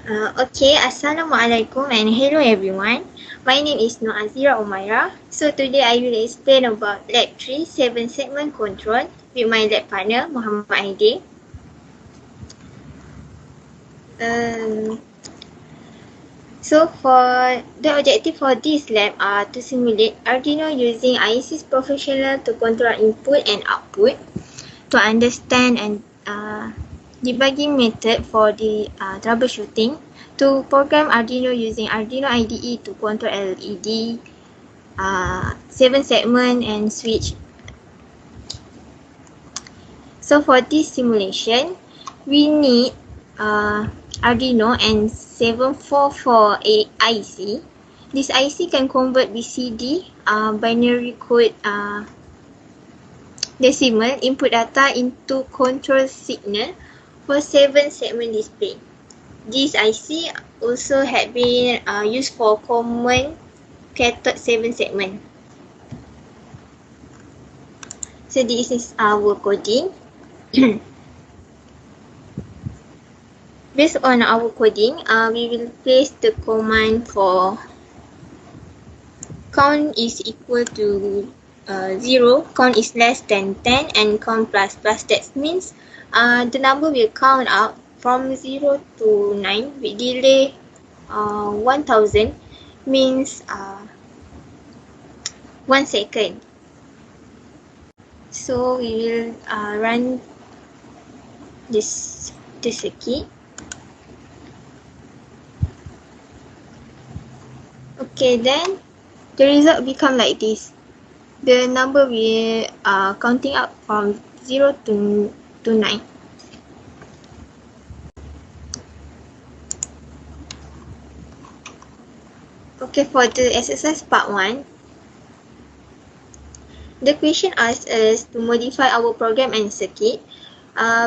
Okay, Assalamualaikum and hello everyone. My name is Nur Azira Umaira. So today I will explain about Lab 3 7 segment control with my lab partner Muhammad Aidil. So for the objective for this lab are to simulate Arduino using IC's professional to control input and output, to understand and debugging method for the troubleshooting, to program Arduino using Arduino IDE to control LED, 7 segment and switch. So for this simulation, we need Arduino and 744A IC. This IC can convert BCD, binary code decimal input data into control signal for 7 segment display. This IC also had been used for common cathode 7 segment. So this is our coding. Based on our coding, we will place the command for count is equal to 0, count is less than 10, and count plus. That means the number will count out from 0 to 9 with delay 1000, means 1 second. So we will run this circuit. Okay, then the result become like this. The number will counting up from 0 to 9. Okay, for the exercise part 1, the question asks us to modify our program and circuit.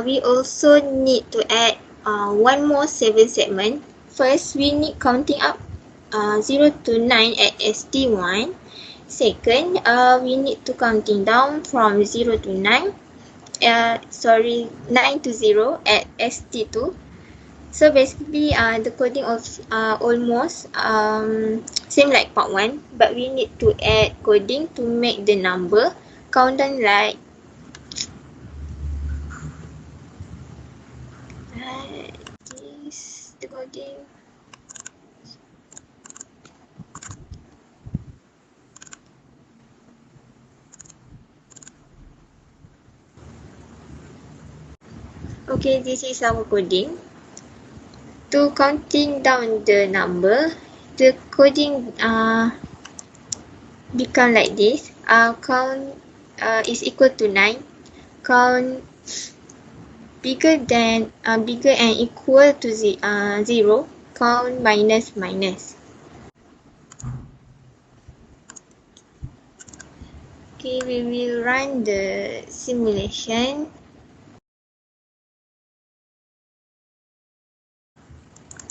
We also need to add one more 7 segment. First, we need counting up 0 to 9 at ST1. Second, we need to counting down from 0 to 9. 9 to 0 at ST2. So basically, the coding of almost same like part 1, but we need to add coding to make the number count down like this, the coding. Okay, this is our coding. To counting down the number, the coding become like this. Count is equal to 9. Count bigger and equal to 0. Count minus. Okay, we will run the simulation.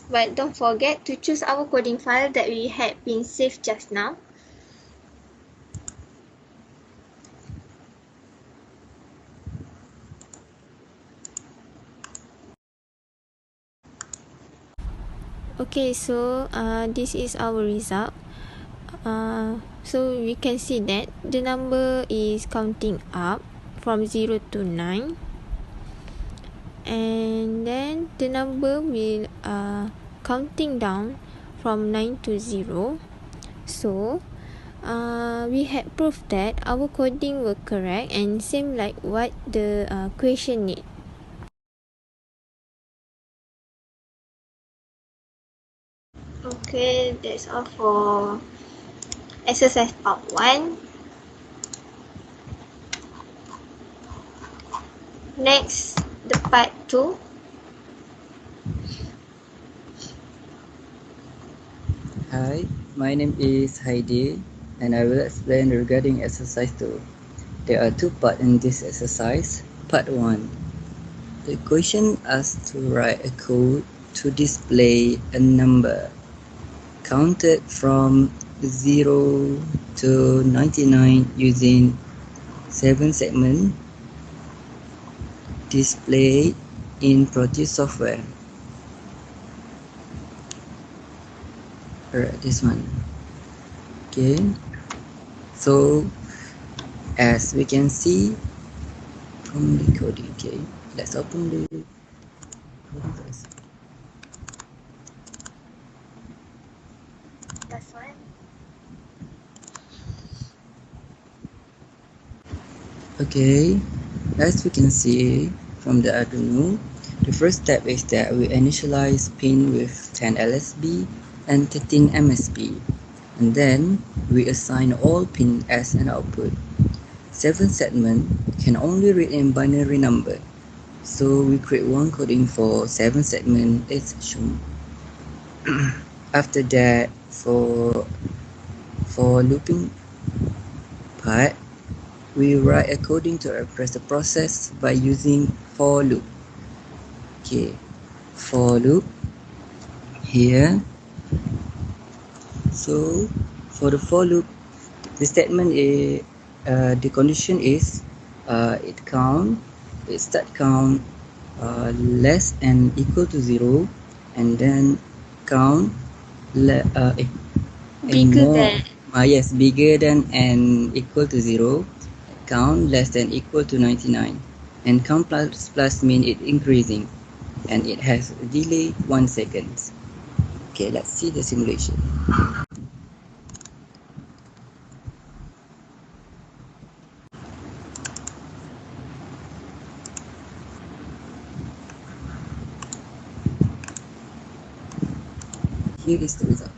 But don't forget to choose our coding file that we had been saved just now. Okay, so this is our result. So we can see that the number is counting up from 0 to 9, and then the number will counting down from 9 to 0. So we had proof that our coding were correct and same like what the question need. Okay, that's all for exercise part 1. Next, the part 2. Hi, my name is Heidi and I will explain regarding exercise 2. There are 2 parts in this exercise. Part 1. The question asks to write a code to display a number counted from 0 to 99 using 7 segments displayed in Produce software. Alright, this one. Okay, so as we can see from the coding, okay, let's open the coding first. Last one. Okay, as we can see from the Arduino, the first step is that we initialize pin with 10 LSB and 13 MSB, and then we assign all pin as an output. 7 segment can only read in binary number, so we create one coding for 7 segment is shown. After that, for looping part, we write a coding to express the process by using for loop. Okay, for loop here. So for the for loop, the statement is the condition is it start count less and equal to 0, and then count Bigger more. than. Yes, bigger than and equal to 0, count less than equal to 99, and count plus mean it increasing, and it has a delay 1 second. Okay, let's see the simulation. Here is the result.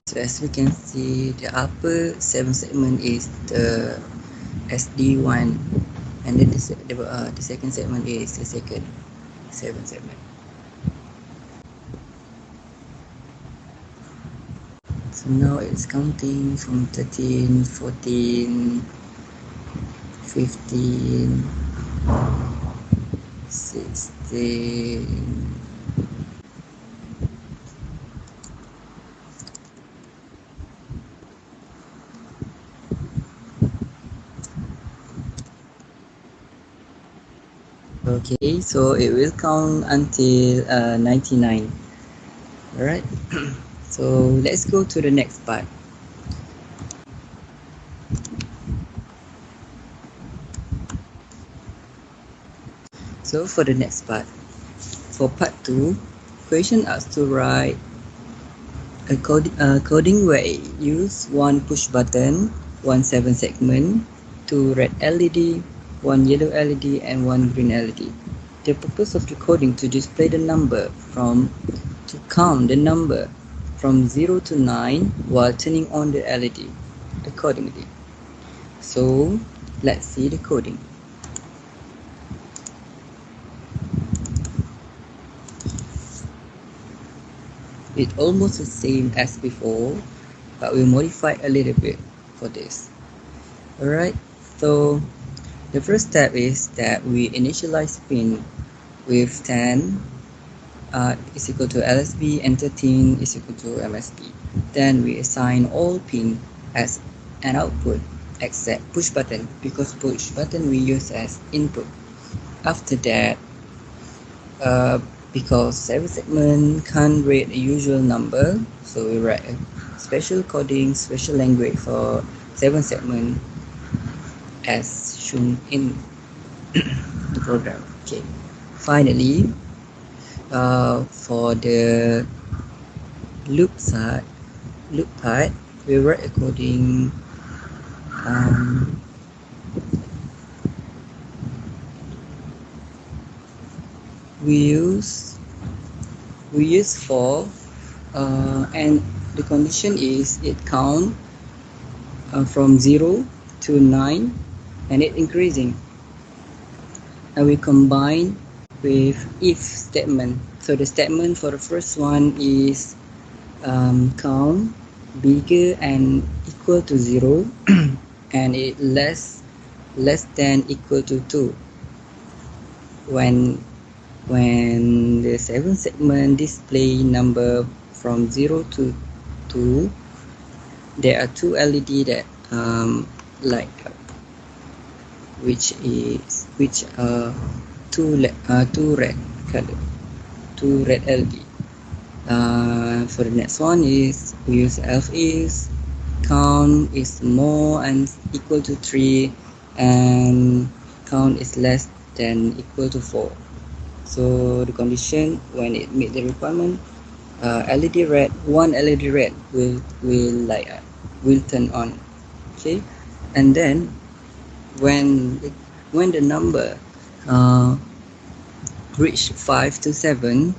So as we can see, the upper 7 segment is the SD1, and then the second segment is the second 7 segment. So now it's counting from 13, 14, 15, 16, okay, so it will count until 99. Alright, so let's go to the next part. So for the next part, for part 2, question asks to write a coding where it use one push button, one 7 segment, two red LED, one yellow LED, and one green LED. The purpose of the coding to display the number to count the number from 0 to 9 while turning on the LED accordingly. So let's see the coding. It's almost the same as before, but we modify a little bit for this. Alright, so the first step is that we initialize pin with 10 is equal to LSB and 13 is equal to MSB. Then we assign all pin as an output except push button, because push button we use as input. After that, because 7 segment can't read a usual number, so we write a special coding, special language for 7 segment as shown in the program. Okay. Finally, for the loop part, we write a coding we use for and the condition is it count from 0 to 9 and it increasing, and we combine with if statement. So the statement for the first one is count bigger and equal to 0 and it less than equal to 2 when when the 7 segment display number from 0 to 2, there are two LED that light up, which are two red color, two red LED. For the next one is we use elf is count is more and equal to 3 and count is less than equal to 4. So the condition when it meet the requirement, LED red, one LED red will light up, will turn on. Okay, and then when the number reach 5 to 7,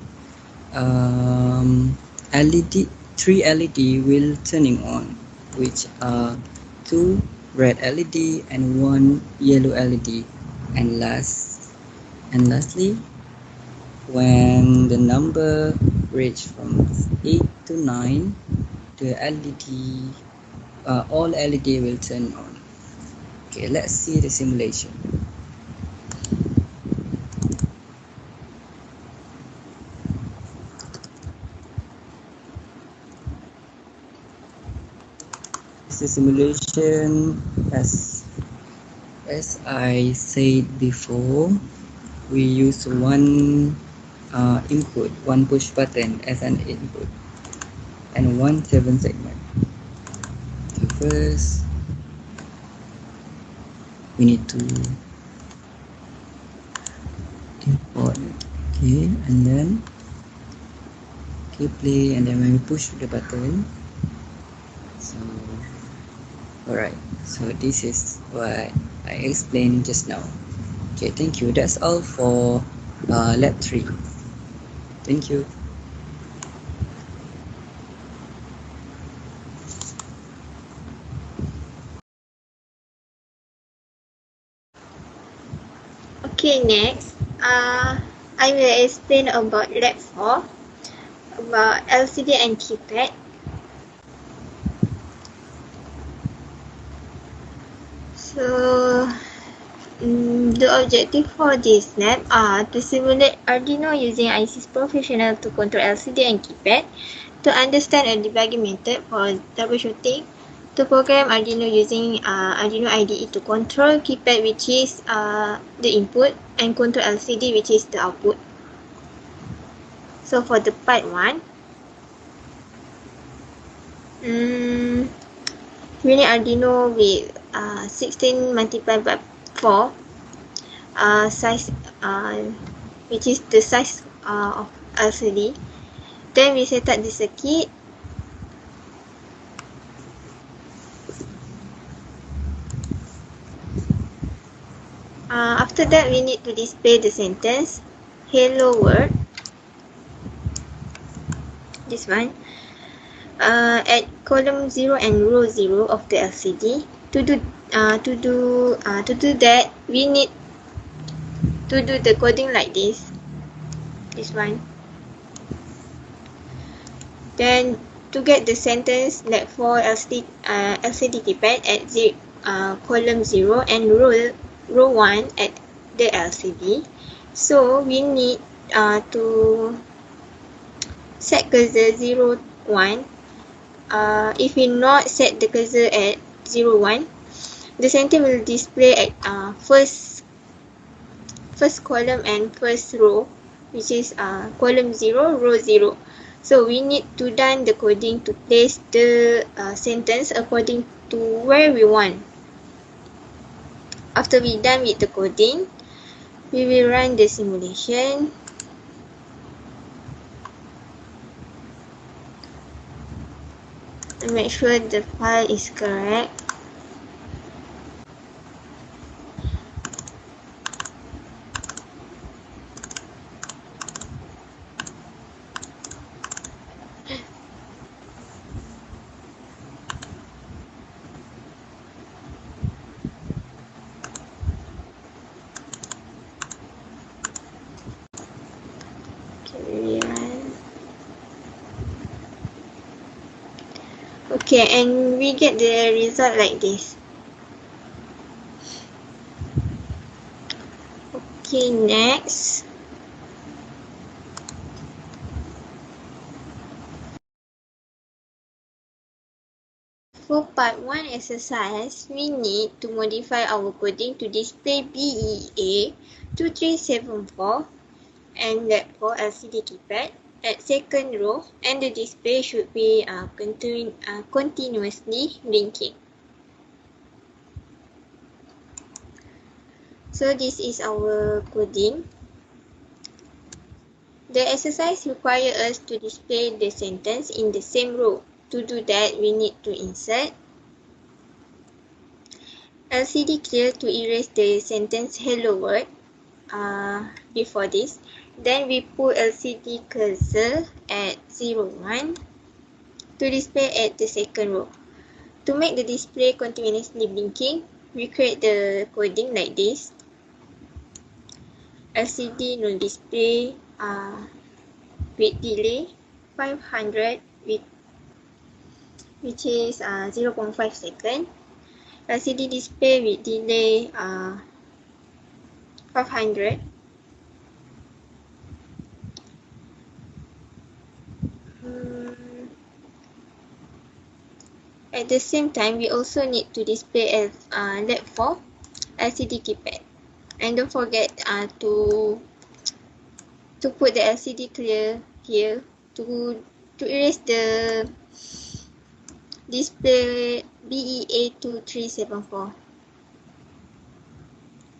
LED, 3 LED will turning on, which are 2 red LED and 1 yellow LED. And lastly, when the number reach from 8 to 9, the LED, all LED will turn on. Okay, let's see the simulation. The simulation, as I said before, we use one input, one push button as an input, and one 7 segment. So first, we need to import it. Okay, and then play, and then when we push the button, so alright, so this is what I explained just now. Okay, thank you. That's all for lab 3. Thank you. Okay, next, I will explain about lab 4, about LCD and keypad. So, the objective for this lab are to simulate Arduino using IC's Professional to control LCD and keypad, to understand a debugging method for troubleshooting, to program Arduino using Arduino IDE to control keypad, which is the input, and control LCD, which is the output. So for the part 1, we need Arduino with 16 multiplied by 4 size, which is the size of LCD. Then we set up the circuit. After that, we need to display the sentence "Hello World." This one at column 0 and row 0 of the LCD. To do that, we need to do the coding like this. This one. Then to get the sentence like for LCD keypad at column 0 and row 1 at the LCD. So we need to set cursor 0, 1. If we not set the cursor at 0, 1, the sentence will display at first column and first row, which is column 0, row 0. So we need to done the coding to place the sentence according to where we want. After we done with the coding, we will run the simulation. And make sure the file is correct. Okay, and we get the result like this. Okay, next. For part 1 exercise, we need to modify our coding to display BEA 2374 and that for LCD keypad at second row, and the display should be continuously blinking. So this is our coding. The exercise requires us to display the sentence in the same row. To do that, we need to insert LCD clear to erase the sentence hello world before this. Then we put LCD cursor at 01 to display at the second row. To make the display continuously blinking, we create the coding like this. LCD no display with delay 500 which is 0.5 second. LCD display with delay 500. At the same time, we also need to display LED4 LCD keypad. And don't forget to put the LCD clear here to erase the display BEA2374.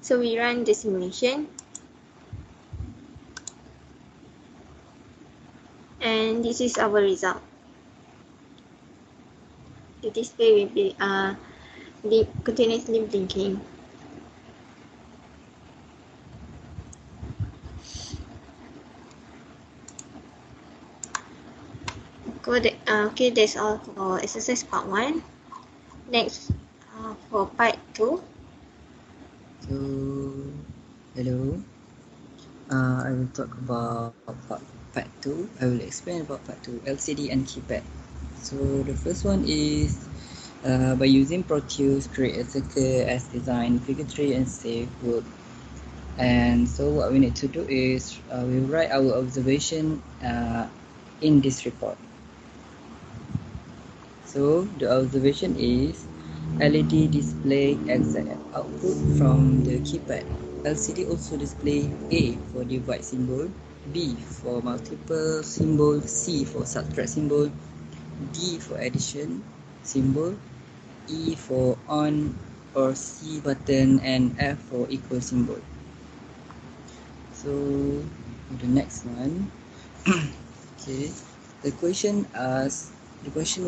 So we run the simulation. And this is our result. The display will be continuously blinking. Okay, that's all for exercise part 1. Next, for part 2. So, hello. I will talk about part 2. I will explain about part 2, LCD and keypad. So the first one is by using Proteus, create a circuit as designed, figure 3 and save work. And so what we need to do is we write our observation in this report. So the observation is LED display exact output from the keypad. LCD also display A for divide symbol, B for multiple symbol, C for subtract symbol, D for addition symbol, E for on or C button, and F for equal symbol. So the next one, okay, the question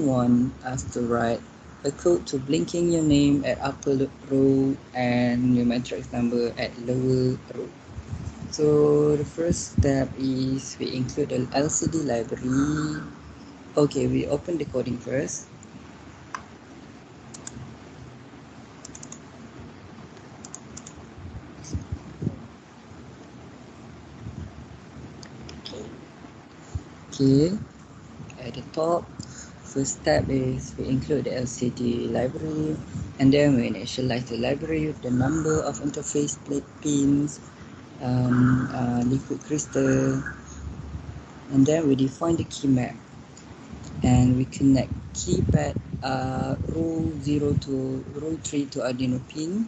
1 asks to write a code to blinking your name at upper row and your matrix number at lower row. So the first step is we include the LCD library. Okay, we open the coding first. Okay, at the top, first step is we include the LCD library, and then we initialize the library with the number of interface plate pins, liquid crystal, and then we define the key map, and we connect keypad row 0 to row 3 to Arduino pin,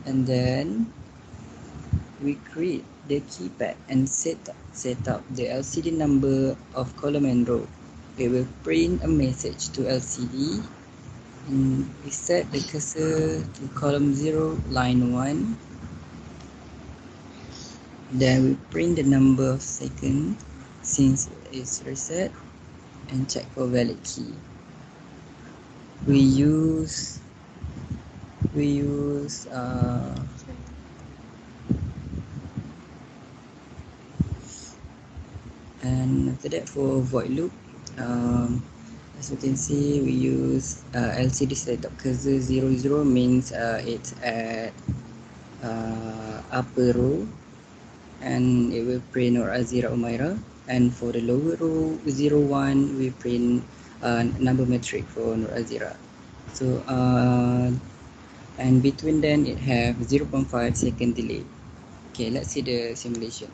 and then we create the keypad and set up the LCD number of column and row. We will print a message to LCD, and we set the cursor to column 0 line 1. Then we print the number of seconds since it's reset, and check for valid key. We use and after that, for void loop, as you can see, we use LCD setup cursor 00 means it's at upper row, and it will print Nur Azira Umaira. And for the lower row 01, we print number metric for Nur Azira. So and between them it have 0.5 second delay. Okay, let's see the simulation.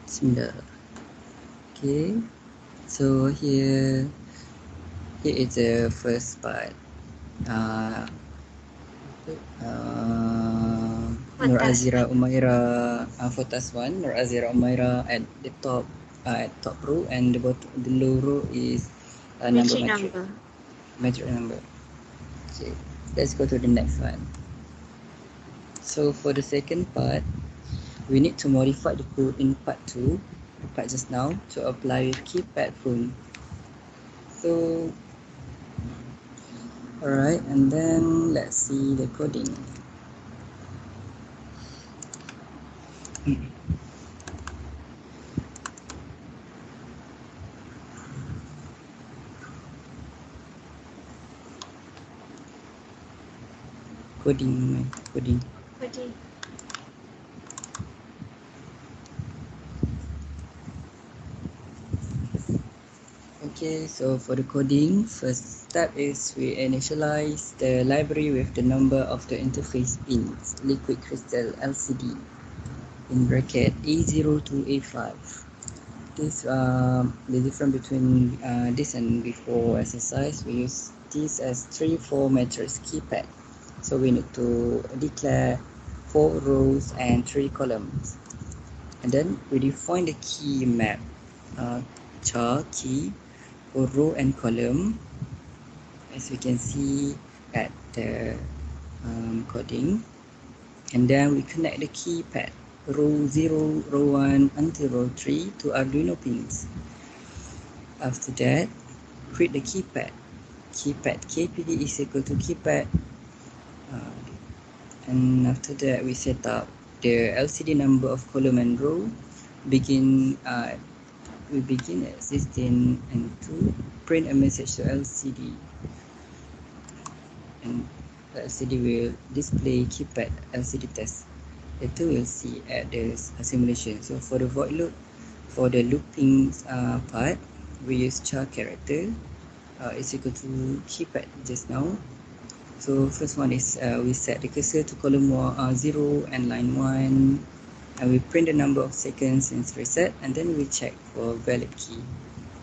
Bismillah. Okay, so here is the first part. Nur Azira Umaira for task 1, Nur Azira Umaira at the top row, and the low row is Matric number. Okay, let's go to the next one. So for the second part, we need to modify the code in part 2, part just now, to apply keypad phone. So alright, and then let's see the coding. Coding. Okay, so for the coding, first step is we initialize the library with the number of the interface pins, liquid crystal LCD, in bracket A0 to A5. This the difference between this and before exercise, we use this as 3-4 matrix keypad. So we need to declare 4 rows and 3 columns, and then we define the key map, char key for row and column, as we can see at the coding, and then we connect the keypad row 0, row 1 until row 3 to Arduino pins. After that, create the keypad KPD is equal to keypad, and after that we set up the LCD number of column and row. We begin at 16 and 2, print a message to LCD, and the LCD will display keypad LCD test. Later we'll see at the simulation. So for the void loop, for the looping part, we use char character is equal to keypad just now. So first one is we set the cursor to column 0 and line 1, and we print the number of seconds since reset, and then we check for valid key.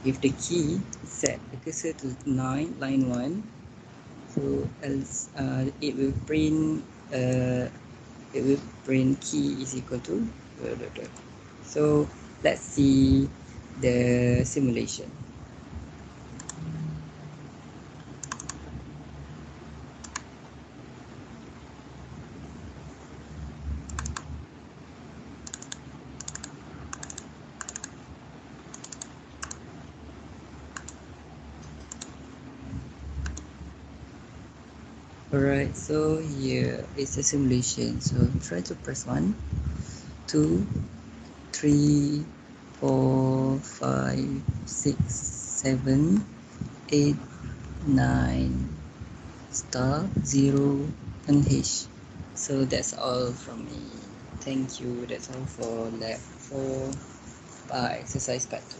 If the key set the cursor to 9 line 1, so else it will print key is equal to . So let's see the simulation. Alright, so here is a simulation. So try to press 1, 2, 3, 4, 5, 6, 7, 8, 9, star, 0, and H. So that's all from me. Thank you. That's all for lab 4 exercise part 2.